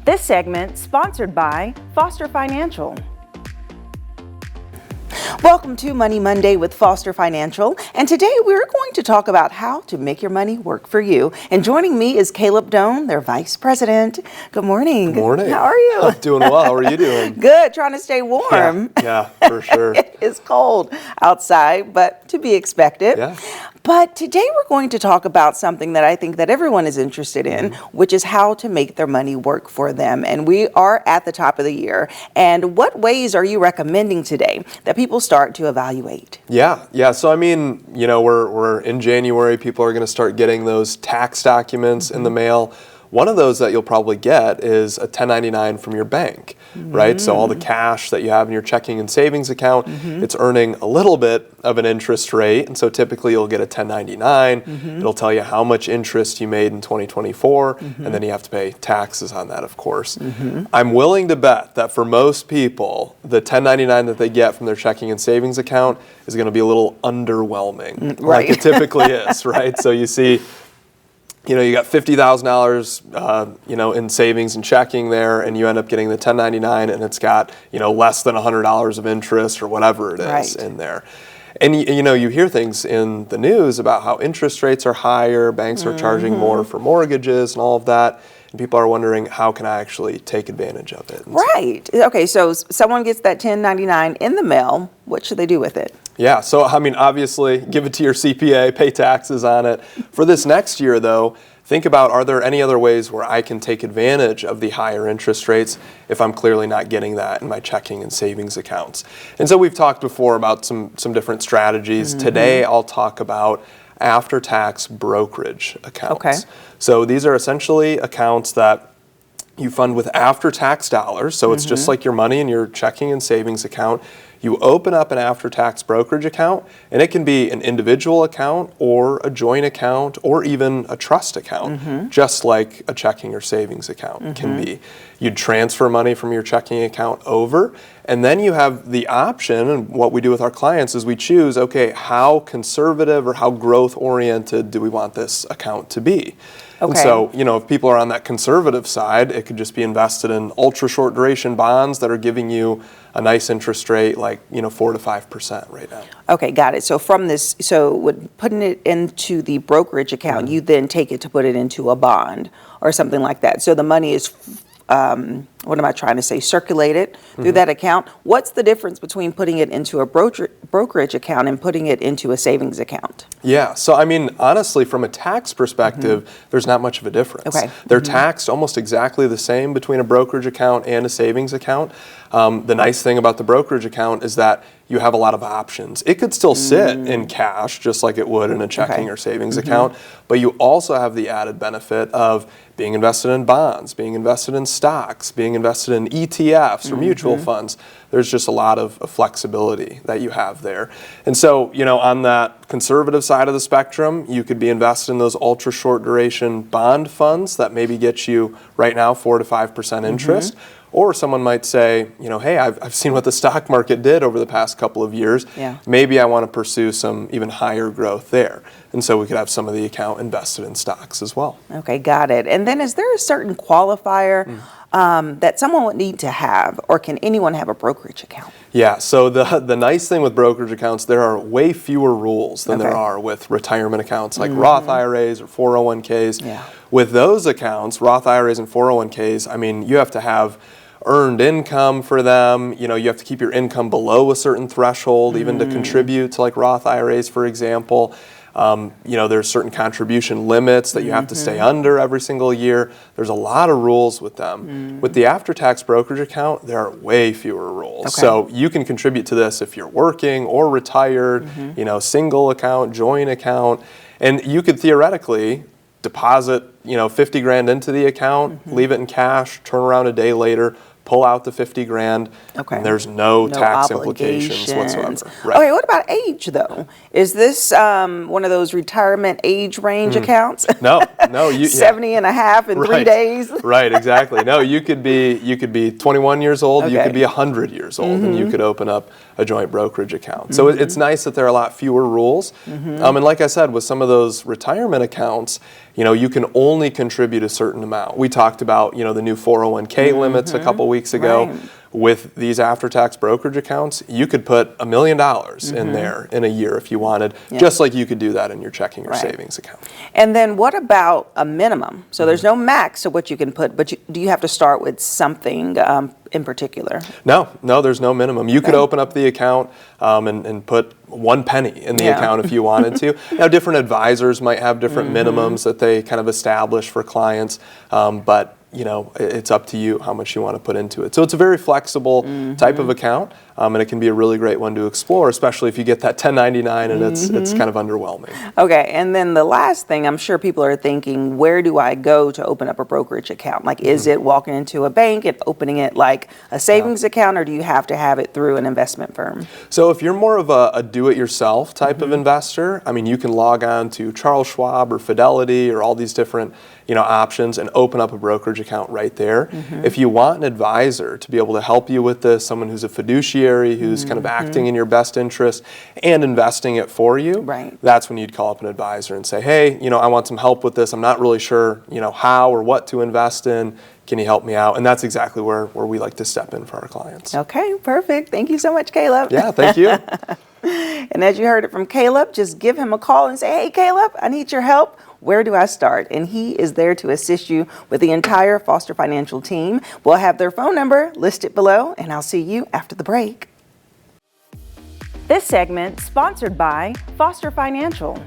This segment sponsored by Foster Financial. Welcome to Money Monday with Foster Financial, and today we're going to talk about how to make your money work for you. And joining me is Caleb Doane, their Vice President. Good morning. Good morning. How are you? I'm doing well. How are you doing? Good. Trying to stay warm. Yeah, for sure. It is cold outside, but to be expected. Yeah. But today we're going to talk about something that I think that everyone is interested in, which is how to make their money work for them. And we are at the top of the year. And what ways are you recommending today that people start to evaluate? Yeah. So I mean, we're in January. People are going to start getting those tax documents in the mail. One of those that you'll probably get is a 1099 from your bank, right? So all the cash that you have in your checking and savings account, it's earning a little bit of an interest rate. And so typically you'll get a 1099. It'll tell you how much interest you made in 2024, and then you have to pay taxes on that, of course. I'm willing to bet that for most people, the 1099 that they get from their checking and savings account is going to be a little underwhelming, like it typically is, right? So you see, you got $50,000, in savings and checking there, and you end up getting the 1099, and it's got, less than $100 of interest or whatever it is in there. And you hear things in the news about how interest rates are higher, banks are charging more for mortgages and all of that. And people are wondering, how can I actually take advantage of it? Right. Okay, so someone gets that 1099 in the mail. What should they do with it? Yeah, so I mean, obviously, give it to your CPA, pay taxes on it. For this next year, though, think about, are there any other ways where I can take advantage of the higher interest rates if I'm clearly not getting that in my checking and savings accounts? And so we've talked before about some different strategies. Today, I'll talk about after-tax brokerage accounts. Okay. So these are essentially accounts that you fund with after-tax dollars. So it's just like your money in your checking and savings account. You open up an after-tax brokerage account, and it can be an individual account or a joint account or even a trust account, just like a checking or savings account can be. You'd transfer money from your checking account over, and then you have the option, and what we do with our clients is we choose, okay, how conservative or how growth-oriented do we want this account to be? Okay. And so, if people are on that conservative side, it could just be invested in ultra short duration bonds that are giving you a nice interest rate, like 4 to 5% right now. Okay, got it. So from this, with putting it into the brokerage account, you then take it to put it into a bond or something like that. So the money is, what am I trying to say, circulated through that account. What's the difference between putting it into a brokerage account and putting it into a savings account? Yeah, so I mean, honestly, from a tax perspective, there's not much of a difference. Okay. They're taxed almost exactly the same between a brokerage account and a savings account. The nice thing about the brokerage account is that you have a lot of options. It could still sit in cash just like it would in a checking or savings account, but you also have the added benefit of being invested in bonds, being invested in stocks, being invested in ETFs or mutual funds. There's just a lot of flexibility that you have there. And so, on that conservative side of the spectrum, you could be invested in those ultra short duration bond funds that maybe get you right now 4 to 5% interest. Or someone might say, hey, I've seen what the stock market did over the past couple of years. Yeah. Maybe Maybe I want to pursue some even higher growth there. And so we could have some of the account invested in stocks as well. Okay, got it. And then is there a certain qualifier that someone would need to have, or can anyone have a brokerage account? Yeah, so the nice thing with brokerage accounts, there are way fewer rules than there are with retirement accounts like Roth IRAs or 401ks. Yeah. With those accounts, Roth IRAs and 401ks, I mean, you have to have earned income for them. You have to keep your income below a certain threshold even to contribute to like Roth IRAs, for example. There's certain contribution limits that you have to stay under every single year. There's a lot of rules with them. With the after-tax brokerage account, there are way fewer rules. Okay. So you can contribute to this if you're working or retired, single account, joint account, and you could theoretically deposit, 50 grand into the account, leave it in cash, turn around a day later, pull out the 50 grand, and there's no tax implications whatsoever. Right. Okay, what about age though? Is this one of those retirement age range accounts? No. 70 and a half in 3 days? Right, exactly. No, you could be 21 years old, you could be 100 years old, and you could open up a joint brokerage account. So it's nice that there are a lot fewer rules. And like I said, with some of those retirement accounts, you can only contribute a certain amount. We talked about, the new 401k limits a couple weeks ago. Right. With these after-tax brokerage accounts, you could put $1 million in there in a year if you wanted, just like you could do that in your checking or savings account. And then what about a minimum? So there's no max to what you can put, but do you have to start with something in particular? No, there's no minimum. You could open up the account and put 1 penny in the account if you wanted to. Now, different advisors might have different minimums that they kind of establish for clients, but it's up to you how much you want to put into it. So it's a very flexible type of account, and it can be a really great one to explore, especially if you get that 1099 and it's kind of underwhelming. Okay, and then the last thing, I'm sure people are thinking, where do I go to open up a brokerage account? Like, is it walking into a bank and opening it like a savings account, or do you have to have it through an investment firm? So if you're more of a do-it-yourself type of investor, I mean, you can log on to Charles Schwab or Fidelity or all these different options and open up a brokerage account right there. If you want an advisor to be able to help you with this, someone who's a fiduciary, who's kind of acting in your best interest and investing it for you, that's when you'd call up an advisor and say, hey, I want some help with this. I'm not really sure, how or what to invest in. Can you help me out? And that's exactly where we like to step in for our clients. Okay, perfect. Thank you so much, Caleb. Yeah, thank you. And as you heard it from Caleb, just give him a call and say, hey, Caleb, I need your help. Where do I start? And he is there to assist you with the entire Foster Financial team. We'll have their phone number listed below, and I'll see you after the break. This segment sponsored by Foster Financial.